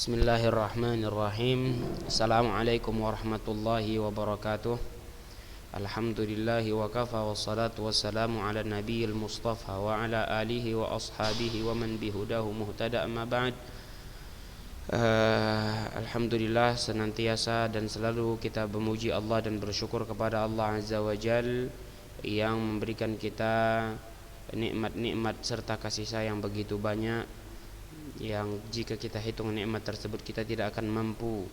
Bismillahirrahmanirrahim. Assalamualaikum warahmatullahi wabarakatuh. Alhamdulillahi wa kafa wassalatu wassalamu ala nabiyil mustafa wa ala alihi wa ashabihi wa man bihudahu muhtada amma ba'd. Alhamdulillah, senantiasa dan selalu kita memuji Allah dan bersyukur kepada Allah Azza wa Jal yang memberikan kita nikmat-nikmat serta kasih sayang begitu banyak, yang jika kita hitung nikmat tersebut kita tidak akan mampu.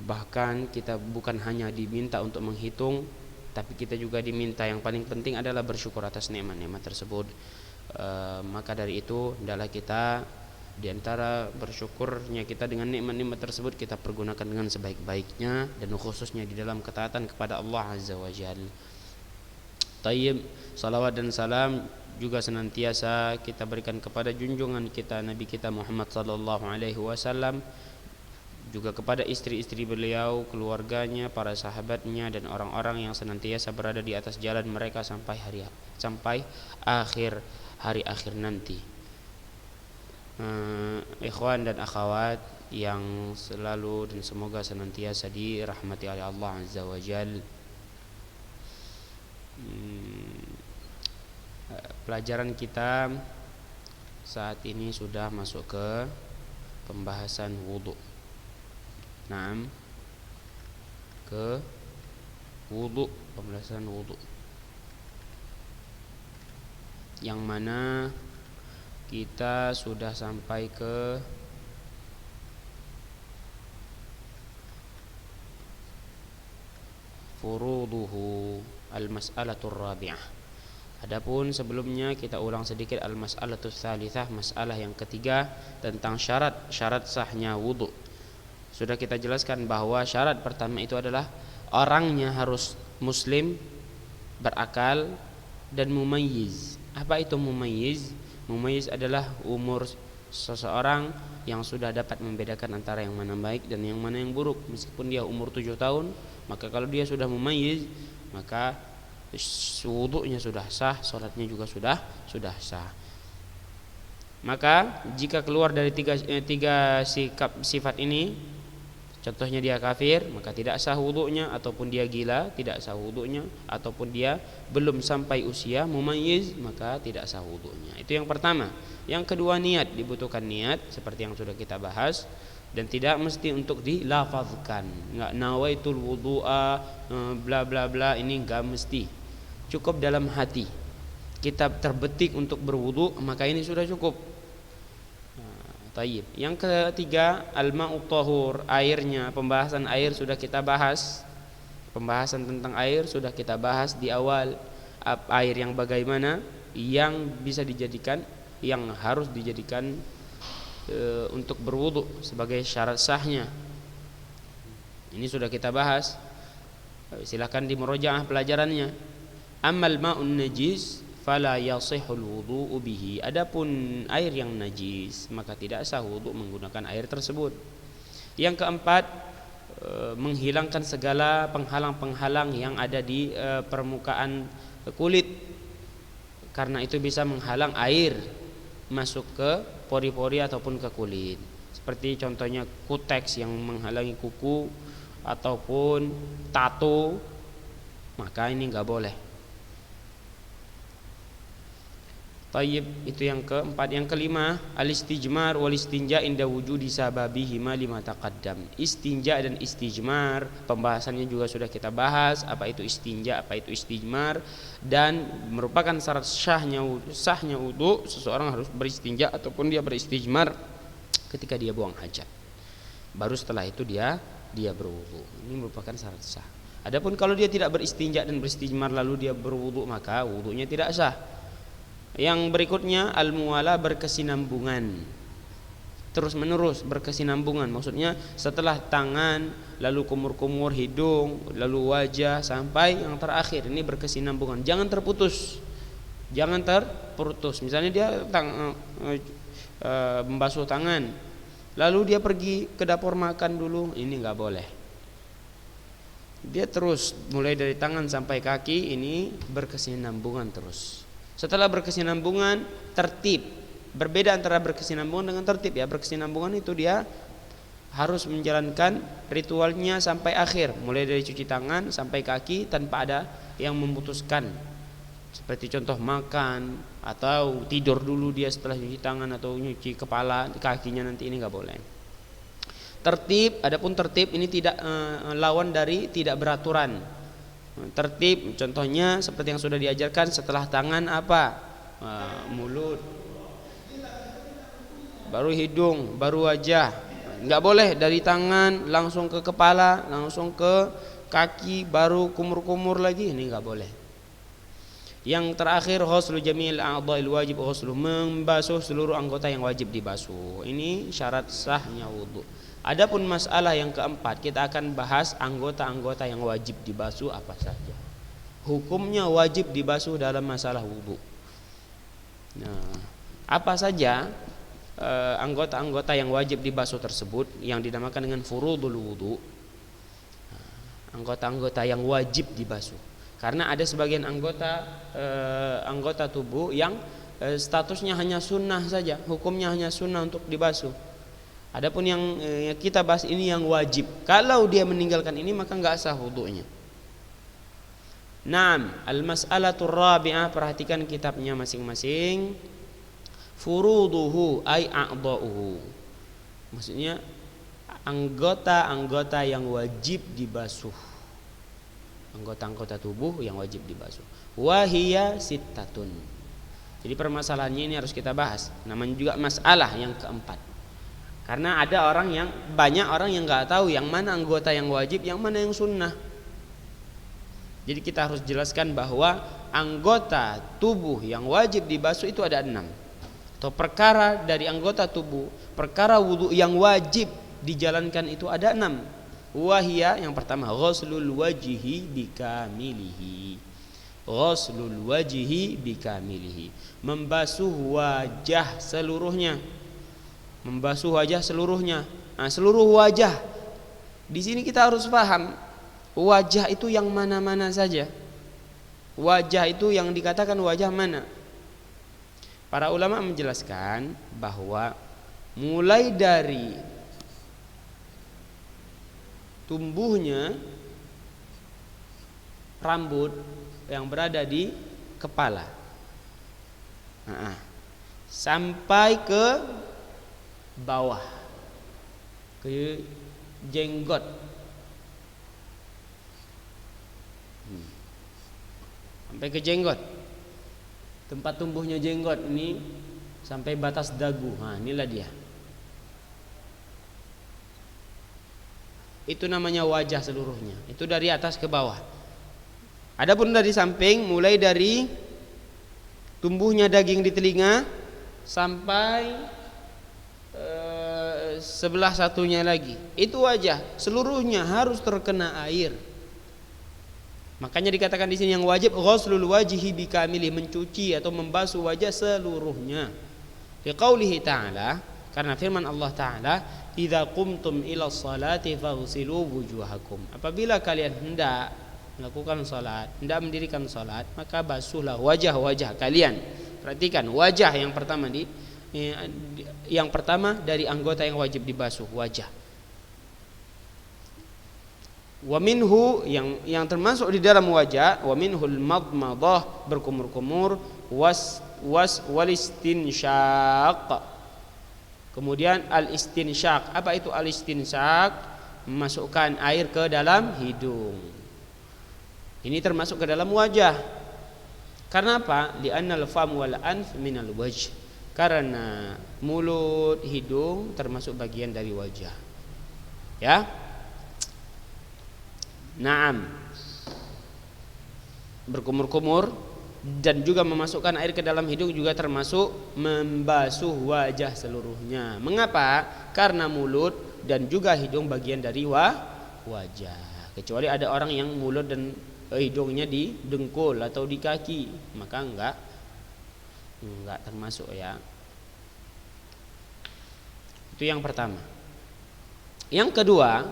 Bahkan kita bukan hanya diminta untuk menghitung, tapi kita juga diminta, yang paling penting adalah bersyukur atas nikmat-nikmat tersebut. Maka dari itu adalah kita, di antara bersyukurnya kita dengan nikmat-nikmat tersebut, kita pergunakan dengan sebaik-baiknya, dan khususnya di dalam ketaatan kepada Allah Azza wa Jalla. Tayyib, salawat dan salam juga senantiasa kita berikan kepada junjungan kita Nabi kita Muhammad sallallahu alaihi wasallam, juga kepada istri-istri beliau, keluarganya, para sahabatnya, dan orang-orang yang senantiasa berada di atas jalan mereka sampai akhir hari akhir nanti. Ikhwan dan akhwat yang selalu dan semoga senantiasa dirahmati oleh Allah Azza wa Jalla. Pelajaran kita saat ini sudah masuk ke pembahasan wudu. Naam, ke wudu, pembahasan wudu, yang mana kita sudah sampai ke furuduhu, al-mas'alatur rabi'ah. Adapun sebelumnya kita ulang sedikit al-mas'alatus tsalitsah, masalah yang ketiga tentang syarat sahnya wudu. Sudah kita jelaskan bahwa syarat pertama itu adalah orangnya harus muslim, berakal, dan mumayyiz. Apa itu mumayyiz? Mumayyiz adalah umur seseorang yang sudah dapat membedakan antara yang mana baik dan yang mana yang buruk. Meskipun dia umur 7 tahun, maka kalau dia sudah mumayyiz, maka wudunya sudah sah, salatnya juga sudah sah. Maka jika keluar dari tiga sifat ini, contohnya dia kafir, maka tidak sah wudunya, ataupun dia gila, tidak sah wudunya, ataupun dia belum sampai usia mumayyiz, maka tidak sah wudunya. Itu yang pertama. Yang kedua, niat, dibutuhkan niat seperti yang sudah kita bahas, dan tidak mesti untuk dilafazkan. Enggak nawaitul wudu'a bla bla bla, ini enggak mesti. Cukup dalam hati kita terbetik untuk berwudu, maka ini sudah cukup. Tayyib. Yang ketiga, al-ma'ut tahur, airnya. Pembahasan air sudah kita bahas. Pembahasan tentang air sudah kita bahas di awal. Air yang bagaimana, yang bisa dijadikan, yang harus dijadikan untuk berwudu sebagai syarat sahnya. Ini sudah kita bahas. Silakan dimurojaah pelajarannya. Ammal ma'un najis fala yasihul wudu'u bihi. Adapun air yang najis, maka tidak sah wudu menggunakan air tersebut. Yang keempat, menghilangkan segala penghalang-penghalang yang ada di permukaan kulit, karena itu bisa menghalang air masuk ke pori-pori ataupun ke kulit. Seperti contohnya kuteks yang menghalangi kuku ataupun tato, maka ini enggak boleh. Tayyib, itu yang keempat. Yang kelima, al-istijmar wal istinja inda wujudi sababihima lima taqaddam. Istinja dan istijmar, pembahasannya juga sudah kita bahas. Apa itu istinja, apa itu istijmar, dan merupakan syarat sahnya wudu. Seseorang harus beristinja ataupun dia beristijmar ketika dia buang hajat. Baru setelah itu dia berwudu. Ini merupakan syarat sah. Adapun kalau dia tidak beristinja dan beristijmar lalu dia berwudu, maka wudunya tidak sah. Yang berikutnya, al-muwala, berkesinambungan, terus menerus berkesinambungan. Maksudnya setelah tangan, lalu kumur-kumur, hidung, lalu wajah, sampai yang terakhir. Ini berkesinambungan, jangan terputus. Misalnya dia membasuh tangan, lalu dia pergi ke dapur makan dulu, ini enggak boleh. Dia terus mulai dari tangan sampai kaki, ini berkesinambungan terus. Setelah berkesinambungan, tertib. Berbeda antara berkesinambungan dengan tertib, ya. Berkesinambungan itu dia harus menjalankan ritualnya sampai akhir, mulai dari cuci tangan sampai kaki tanpa ada yang memutuskan. Seperti contoh makan atau tidur dulu dia setelah cuci tangan, atau nyuci kepala, kakinya nanti, ini nggak boleh. Tertib, adapun tertib ini tidak lawan dari tidak beraturan. Tertib contohnya seperti yang sudah diajarkan, setelah tangan apa? Mulut, baru hidung, baru wajah. Nggak boleh dari tangan langsung ke kepala, langsung ke kaki, baru kumur-kumur lagi, ini nggak boleh. Yang terakhir, ghuslu jamil a'dha'il wajib ghuslu, membasuh seluruh anggota yang wajib dibasuh. Ini syarat sahnya wudu. Adapun masalah yang keempat, kita akan bahas anggota-anggota yang wajib dibasuh apa saja. Hukumnya wajib dibasuh dalam masalah wudu. Nah, apa saja anggota-anggota yang wajib dibasuh tersebut yang dinamakan dengan furudul wudu. Anggota-anggota yang wajib dibasuh. Karena ada sebagian anggota tubuh yang statusnya hanya sunnah saja, hukumnya hanya sunnah untuk dibasuh. Adapun yang kita bahas ini yang wajib. Kalau dia meninggalkan ini maka enggak sah wudunya. Naam, al-mas'alatur rabi'ah, perhatikan kitabnya masing-masing. Furuduhu ay a'dha'uhu. Maksudnya anggota-anggota yang wajib dibasuh. Anggota-anggota tubuh yang wajib dibasuh. Wahiya sittatun. Jadi permasalahannya ini harus kita bahas. Namanya juga masalah yang keempat. Karena ada banyak orang yang nggak tahu yang mana anggota yang wajib, yang mana yang sunnah. Jadi kita harus jelaskan bahwa anggota tubuh yang wajib dibasuh itu ada 6. Atau perkara dari anggota tubuh, perkara wudu yang wajib dijalankan itu ada 6. Wahia, yang pertama, ghuslul wajhi bikamilihi. Ghuslul wajhi bikamilihi, membasuh wajah seluruhnya. Membasuh wajah seluruhnya. Nah, seluruh wajah. Di sini kita harus paham, wajah itu yang mana-mana saja. Wajah itu yang dikatakan wajah mana? Para ulama menjelaskan bahwa mulai dari tumbuhnya rambut yang berada di kepala, sampai ke bawah, ke jenggot, sampai ke jenggot, tempat tumbuhnya jenggot ini sampai batas dagu. Nah, inilah dia. Itu namanya wajah seluruhnya. Itu dari atas ke bawah. Adapun dari samping, mulai dari tumbuhnya daging di telinga sampai sebelah satunya lagi, itu wajah seluruhnya harus terkena air. Makanya dikatakan di sini yang wajib ghuslul wajhi bikamili, mencuci atau membasuh wajah seluruhnya. Liqaulihi ta'ala, karena firman Allah Ta'ala, idza qumtum ila sholati faghsilu wujuhakum. Apabila kalian hendak melakukan salat, hendak mendirikan salat, maka basuhlah wajah-wajah kalian. Perhatikan, wajah yang pertama dari anggota yang wajib dibasuh, wajah. Wa minhu, yang termasuk di dalam wajah, wa minhul madmadah, berkumur-kumur, wal istinsyaq. Kemudian al istinsyaq. Apa itu al istinsyaq? Memasukkan air ke dalam hidung. Ini termasuk ke dalam wajah. Karena apa? Li'annal fam wal anf minal wajh. Karena mulut, hidung termasuk bagian dari wajah. Ya. Naam. Berkumur-kumur dan juga memasukkan air ke dalam hidung juga termasuk membasuh wajah seluruhnya. Mengapa? Karena mulut dan juga hidung bagian dari wajah. Kecuali ada orang yang mulut dan hidungnya di dengkul atau di kaki, maka enggak termasuk ya. Itu yang pertama. Yang kedua,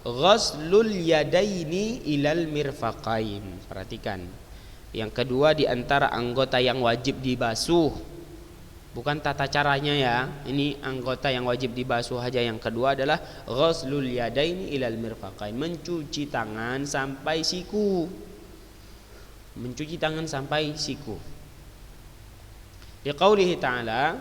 ghuslul yadaini ilal mirfaqain. Perhatikan. Yang kedua di antara anggota yang wajib dibasuh Bukan tata caranya ya. Ini anggota yang wajib dibasuh aja. Yang kedua adalah ghuslul yadaini ilal mirfaqain, mencuci tangan sampai siku. Mencuci tangan sampai siku. Liqaulihi ta'ala,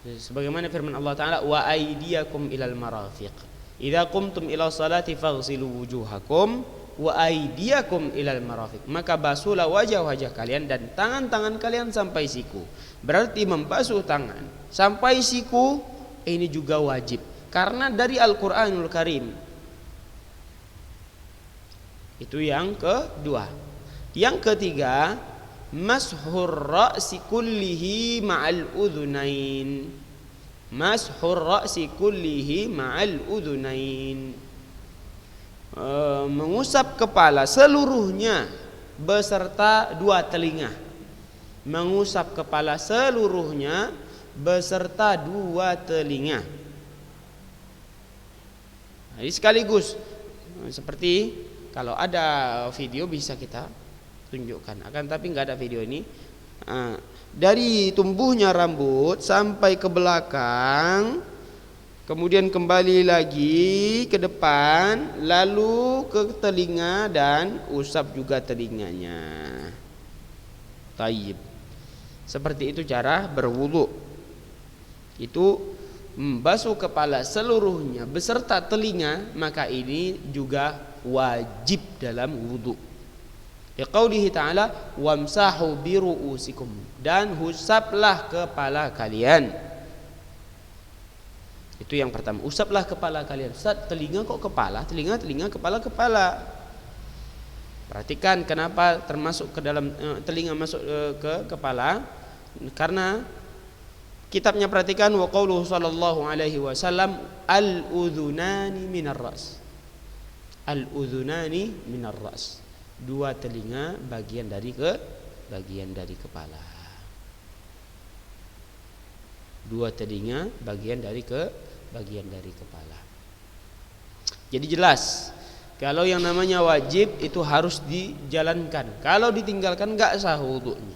sebagaimana firman Allah Ta'ala, wa aydiyakum ilal marafiq. Idza qumtum ila salati faghsilu wujuhakum wa aydiyakum ilal marafiq. Maka basuhlah wajah-wajah kalian dan tangan-tangan kalian sampai siku. Berarti membasuh tangan sampai siku ini juga wajib karena dari Al-Qur'anul Karim. Itu yang kedua. Yang ketiga, mashur ra'si kullihi ma'al udhunain. Mashur ra'si kullihi ma'al udhunain. Mengusap kepala seluruhnya beserta dua telinga. Mengusap kepala seluruhnya beserta dua telinga. Jadi sekaligus, seperti kalau ada video bisa kita tunjukkan. Akan tapi nggak ada video ini. Dari tumbuhnya rambut sampai ke belakang, kemudian kembali lagi ke depan, lalu ke telinga dan usap juga telinganya. Taib. Seperti itu cara berwudu. Itu membasuh kepala seluruhnya beserta telinga, maka ini juga wajib dalam wudu. Liqaulihi ta'ala wamsahu biru'usikum, dan usaplah kepala kalian. Itu yang pertama, usaplah kepala kalian. Ustaz, telinga kok kepala? Telinga, kepala. Perhatikan kenapa termasuk ke dalam telinga masuk ke kepala. Karena kitabnya, perhatikan, wa qauluhu sallallahu alaihi wasallam al-udhunani minar ras. Al-udhunani minar ras. Dua telinga bagian dari kepala. Dua telinga bagian dari kepala. Jadi jelas kalau yang namanya wajib itu harus dijalankan. Kalau ditinggalkan enggak sah wudunya.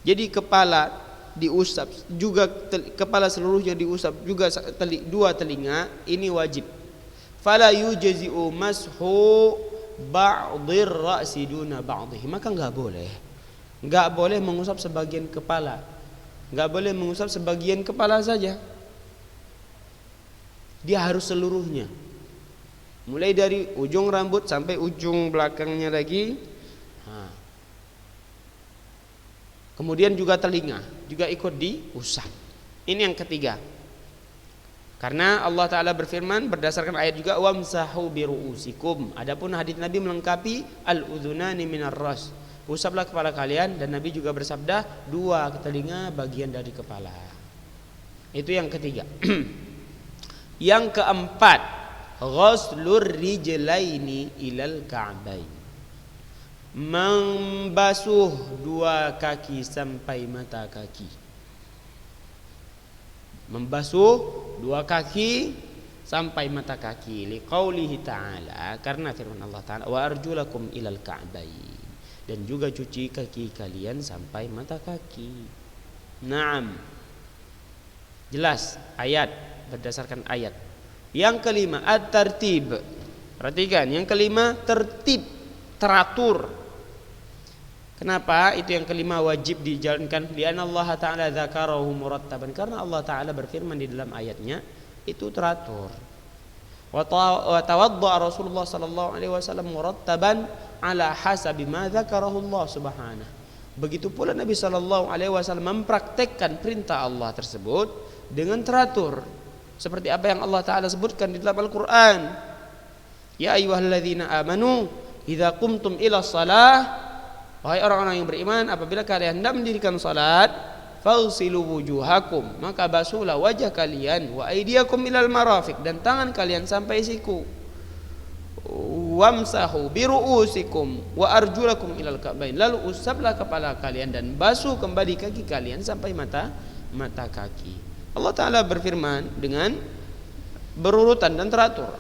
Jadi kepala diusap juga, kepala seluruhnya diusap juga, dua telinga ini wajib. Fala yujzi'u mashu ba'dhir ra'si duna ba'dhihi. Maka enggak boleh mengusap sebagian kepala. Enggak boleh mengusap sebagian kepala saja. Dia harus seluruhnya. Mulai dari ujung rambut sampai ujung belakangnya lagi. Kemudian juga telinga juga ikut diusap. Ini yang ketiga. Karena Allah Ta'ala berfirman berdasarkan ayat juga wamsahu biru'usikum. Adapun hadis Nabi melengkapi al-udhunani minar ras. Usaplah kepala kalian, dan Nabi juga bersabda dua telinga bagian dari kepala. Itu yang ketiga. Yang keempat, ghuslur rijlaini ilal ka'bain. Membasuh dua kaki sampai mata kaki. Membasuh dua kaki sampai mata kaki. Liqaulihi ta'ala, karena firman Allah Ta'ala wa arjulakum ilal ka'bain, dan juga cuci kaki kalian sampai mata kaki. Naam. Jelas ayat, berdasarkan ayat. Yang kelima at-tartib. Perhatikan, yang kelima tertib, teratur. Kenapa itu yang kelima wajib dijalankan? Lianna Allah Ta'ala dzakarahu murattaban. Karena Allah Ta'ala berfirman di dalam ayatnya itu teratur. Wa tawadda'a Rasulullah sallallahu alaihi wasallam murattaban ala hasabi ma dzakarahu Allah subhanahu. Begitu pula Nabi sallallahu alaihi wasallam mempraktekkan perintah Allah tersebut dengan teratur. Seperti apa yang Allah Ta'ala sebutkan di dalam Al-Quran. Ya ayyuhalladzina amanu idza qumtum ila shalah, wahai orang-orang yang beriman, apabila kalian hendak mendirikan salat, faghsilu wujuhakum, maka basuhlah wajah kalian, wa aydiyakum ilal marafiq, dan tangan kalian sampai siku, wamsahu biru'usikum wa arjulakum ilal ka'bain, lalu usaplah kepala kalian dan basuh kembali kaki kalian sampai mata kaki. Allah Ta'ala berfirman dengan berurutan dan teratur.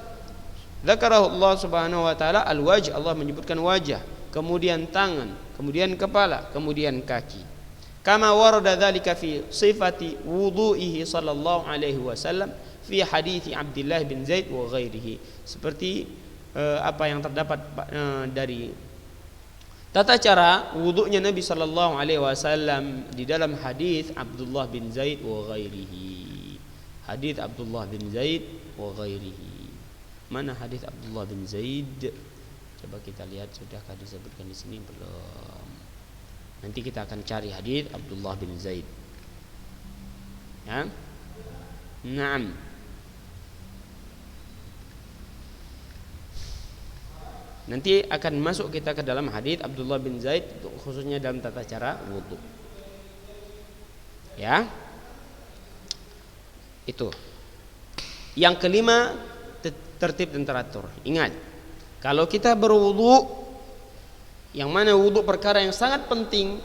Dzakarahu Allah Subhanahu wa taala al-wajh, Allah menyebutkan wajah, kemudian tangan, kemudian kepala, kemudian kaki. Kama warada dzalika fi sifati wudu'ihi sallallahu alaihi wasallam fi hadits Abdullah bin Zaid wa ghairihi. Seperti apa yang terdapat dari tata cara wudunya Nabi sallallahu alaihi wasallam di dalam hadis Abdullah bin Zaid wa ghairihi. Hadis Abdullah bin Zaid wa ghairihi. Mana hadis Abdullah bin Zaid? Coba kita lihat, sudahkah disebutkan di sini belum? Nanti kita akan cari hadis Abdullah bin Zaid. Ya. Naam. Nanti akan masuk kita ke dalam hadis Abdullah bin Zaid, khususnya dalam tata cara wudu. Ya. Itu. Yang kelima, tertib dan teratur. Ingat, kalau kita berwudu, yang mana wudu perkara yang sangat penting.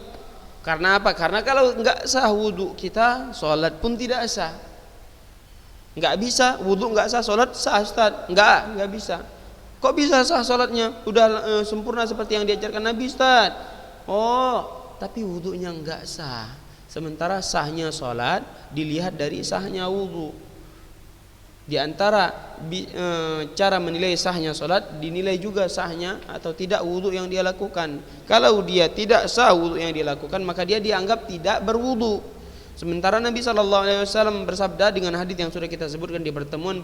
Karena apa? Karena kalau enggak sah wudu kita, sholat pun tidak sah. Enggak bisa, wudu enggak sah, sholat sah, Ustaz. Enggak bisa. Kok bisa sah sholatnya? Udah sempurna seperti yang diajarkan Nabi, Ustaz. Oh, tapi wudunya enggak sah. Sementara sahnya sholat dilihat dari sahnya wudu. Di antara cara menilai sahnya sholat, dinilai juga sahnya atau tidak wudu yang dia lakukan. Kalau dia tidak sah wudu yang dia lakukan, maka dia dianggap tidak berwudu. Sementara Nabi SAW bersabda dengan hadis yang sudah kita sebutkan di pertemuan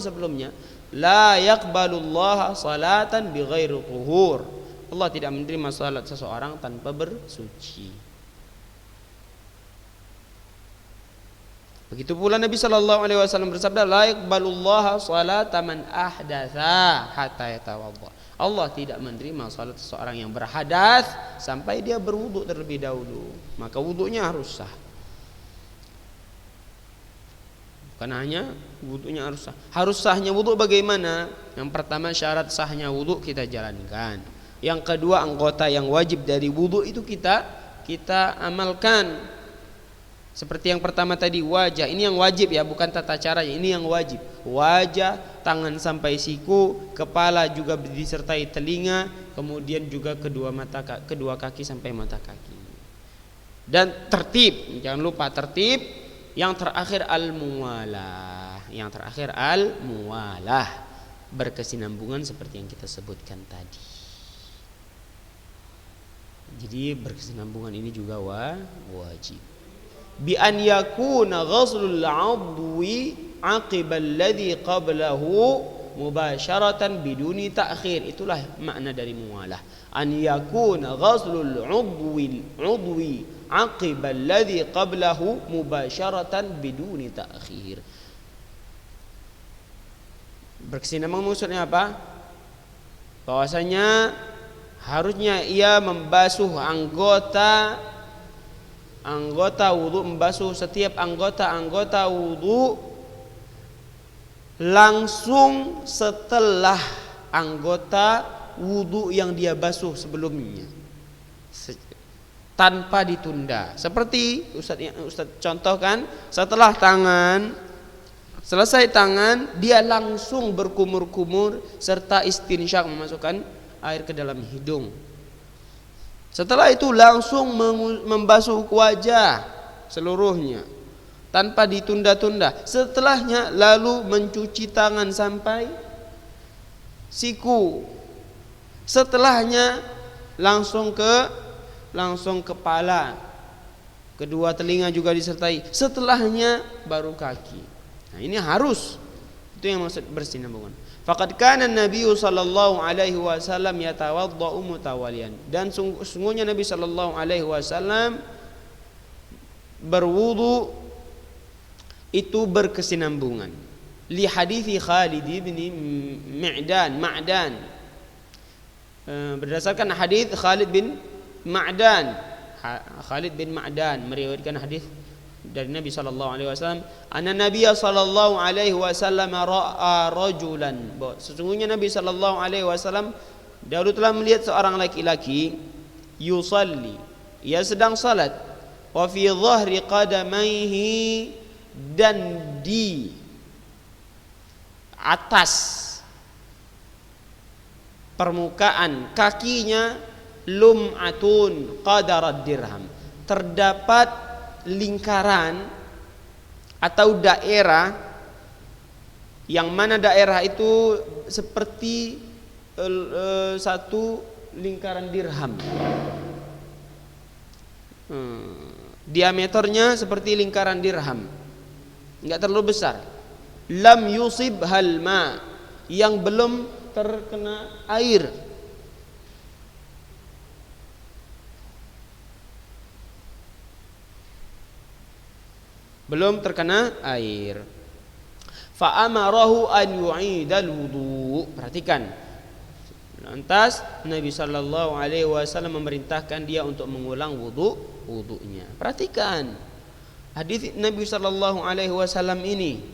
sebelumnya, la yaqbalullah salatan bighairi tuhur. Allah tidak menerima salat seseorang tanpa bersuci. Begitu pula Nabi SAW bersabda, la yaqbalullaha salata man ahdatha hatta yatawadda. Allah tidak menerima salat seseorang yang berhadas sampai dia berwudu terlebih dahulu. Maka wudunya harus sah. Bukan hanya wudunya harus sah. Harus sahnya wudu bagaimana? Yang pertama, syarat sahnya wudu kita jalankan. Yang kedua, anggota yang wajib dari wudu itu kita amalkan. Seperti yang pertama tadi, wajah. Ini yang wajib ya, bukan tata caranya. Ini yang wajib. Wajah, tangan sampai siku, kepala juga disertai telinga, kemudian juga kedua kaki sampai mata kaki. Dan tertib, jangan lupa tertib. Yang terakhir al-muwalah. Berkesinambungan seperti yang kita sebutkan tadi. Jadi berkesinambungan ini juga wajib. Bi an yakuna ghaslul 'udwi 'aqiba alladhi qablahu mubasharatan biduni ta'khir. Itulah makna dari muwalah. An yakuna ghaslul 'udwi 'aqiba alladhi qablahu mubasharatan biduni ta'khir. Berkesinambungan maksudnya apa? Bahwasanya harusnya ia membasuh anggota wudu, membasuh setiap anggota wudu langsung setelah anggota wudu yang dia basuh sebelumnya, tanpa ditunda. Seperti Ustaz contohkan, setelah selesai tangan, dia langsung berkumur-kumur serta istinsyak, memasukkan air ke dalam hidung. Setelah itu langsung membasuh wajah seluruhnya tanpa ditunda-tunda. Setelahnya lalu mencuci tangan sampai siku. Setelahnya langsung kepala. Kedua telinga juga disertai. Setelahnya baru kaki. Nah, ini harus. Itu yang maksud bersinambungan. Faqad kana Nabi sallallahu alaihi wasallam yatawaddau mutawalian. Dan sungguhnya Nabi sallallahu alaihi wasallam berwudu itu berkesinambungan. Li hadithi Khalid bin Ma'dan. Berdasarkan hadis Khalid bin Ma'dan. Khalid bin Ma'dan meriwayatkan hadis dari Nabi sallallahu alaihi wasallam, anna Nabiy sallallahu alaihi wasallam ra'a rajulan. Sesungguhnya Nabi sallallahu alaihi wasallam dahulu telah melihat seorang laki-laki yusalli, ia sedang salat, wa fi dhahri qadamaihi, dan di atas permukaan kakinya lum'atun qadarad dirham, terdapat lingkaran atau daerah, yang mana daerah itu seperti satu lingkaran dirham. Diameternya seperti lingkaran dirham, enggak terlalu besar. Lam yusib halma, yang belum terkena air. Belum terkena air. Fa amarahu an yu'idal wudu. Perhatikan. Lantas Nabi sallallahu alaihi wasallam memerintahkan dia untuk mengulang wudunya. Perhatikan hadis Nabi sallallahu alaihi wasallam ini.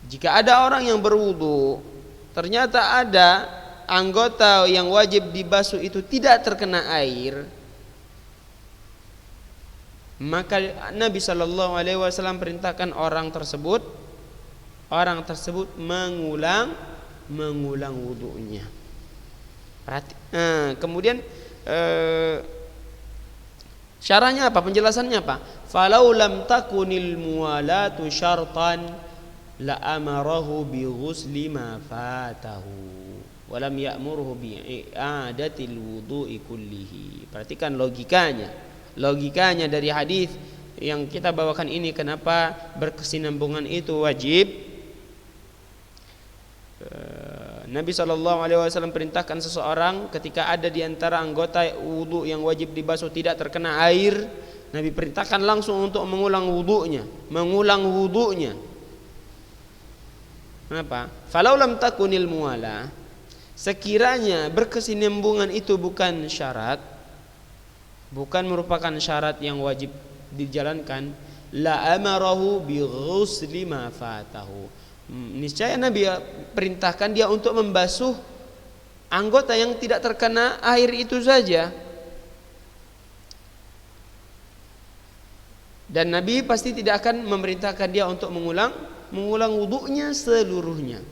Jika ada orang yang berwudu, ternyata ada anggota yang wajib dibasuh itu tidak terkena air, maka Nabi sallallahu alaihi wasallam perintahkan orang tersebut mengulang wudunya. Kemudian syarahnya apa? Penjelasannya apa? Falau lam takunil muwalatu syartan la amarahu bi ghusli ma fatahu wa lam ya'murhu bi i'adatil wudu'i kullihi. Perhatikan logikanya dari hadis yang kita bawakan ini. Kenapa berkesinambungan itu wajib? Nabi SAW perintahkan seseorang ketika ada di antara anggota wudu yang wajib dibasuh tidak terkena air, Nabi perintahkan langsung untuk mengulang wudunya. Kenapa? Falau lam takunil muwala, sekiranya berkesinambungan itu bukan syarat, bukan merupakan syarat yang wajib dijalankan, la amarahu bi ghusli ma fatahu. Niscaya Nabi perintahkan dia untuk membasuh anggota yang tidak terkena air itu saja. Dan Nabi pasti tidak akan memerintahkan dia untuk mengulang wudunya seluruhnya.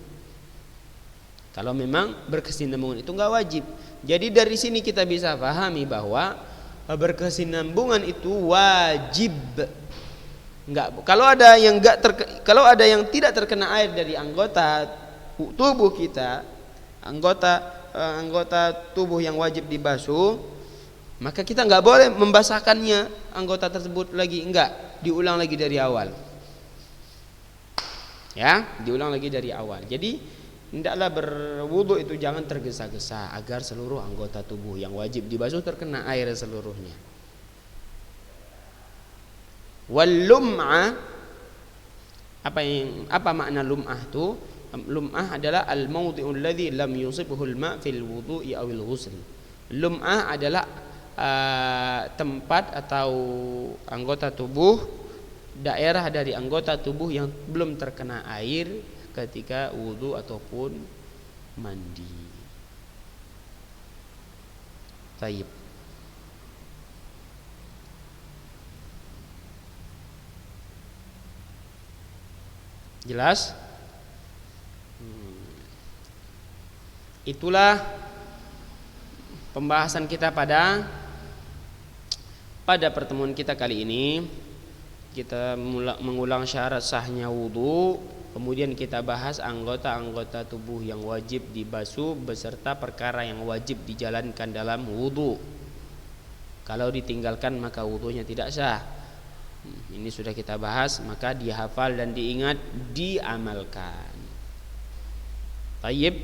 Kalau memang berkesinambungan itu enggak wajib. Jadi dari sini kita bisa pahami bahwa berkesinambungan itu wajib. Enggak, kalau ada yang tidak terkena air dari anggota tubuh kita, anggota tubuh yang wajib dibasuh, maka kita enggak boleh membasahkannya anggota tersebut lagi, enggak, diulang lagi dari awal. Ya, diulang lagi dari awal. Jadi hendaklah berwudu itu jangan tergesa-gesa agar seluruh anggota tubuh yang wajib dibasuh terkena air seluruhnya. Wal lum'ah, apa makna lum'ah itu? Lum'ah adalah al mawdi'ul ladzi lam yusibhu al ma' fil wudu'i aw al ghusl. Lum'ah adalah tempat atau anggota tubuh, daerah dari anggota tubuh yang belum terkena air ketika wudu ataupun mandi. Taib. Jelas? Itulah pembahasan kita pada pertemuan kita kali ini. Kita mengulang syarat sahnya wudu, kemudian kita bahas anggota-anggota tubuh yang wajib dibasuh beserta perkara yang wajib dijalankan dalam wudu. Kalau ditinggalkan maka wudunya tidak sah. Ini sudah kita bahas, maka dihafal dan diingat, diamalkan. Tayyib,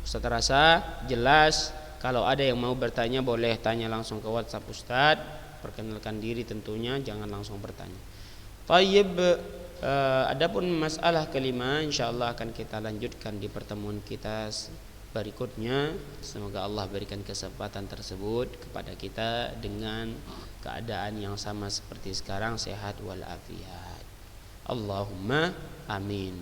Ustaz rasa jelas. Kalau ada yang mau bertanya boleh tanya langsung ke WhatsApp Ustaz. Perkenalkan diri tentunya, jangan langsung bertanya. Tayyib, adapun masalah kelima insyaallah akan kita lanjutkan di pertemuan kita berikutnya. Semoga Allah berikan kesempatan tersebut kepada kita dengan keadaan yang sama seperti sekarang, sehat walafiat. Allahumma amin.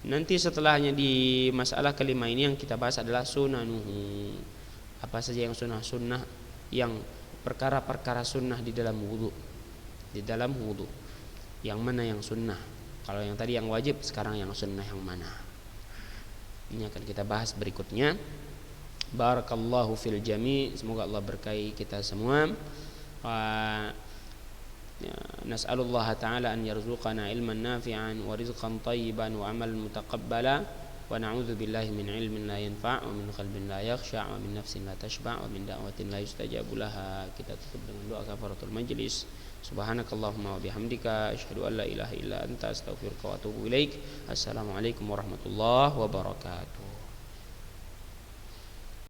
Nanti setelahnya di masalah kelima ini yang kita bahas adalah sunanuhu. Apa saja yang sunnah yang perkara-perkara sunnah di dalam wudu. Yang mana yang sunnah? Kalau yang tadi yang wajib, sekarang yang sunnah yang mana? Ini akan kita bahas berikutnya. Barakallahu fil jami'. Semoga Allah berkahi kita semua. Ya, nas'alullah ta'ala an yarzuqana ilman nafi'an wa rizqan tayyiban wa amalan mutaqabbala wa na'udzu billahi min ilmin la yanfa' wa min qalbin la yakhsha' wa min nafsin la tashba' wa min da'watin la yustajabu laha. Kita tutup dengan doa kafaratul majlis. Subhanakallahumma wa bihamdika asyhadu an la ilaha illa anta astaghfiruka wa atubu ilaik. Assalamualaikum warahmatullahi wabarakatuh.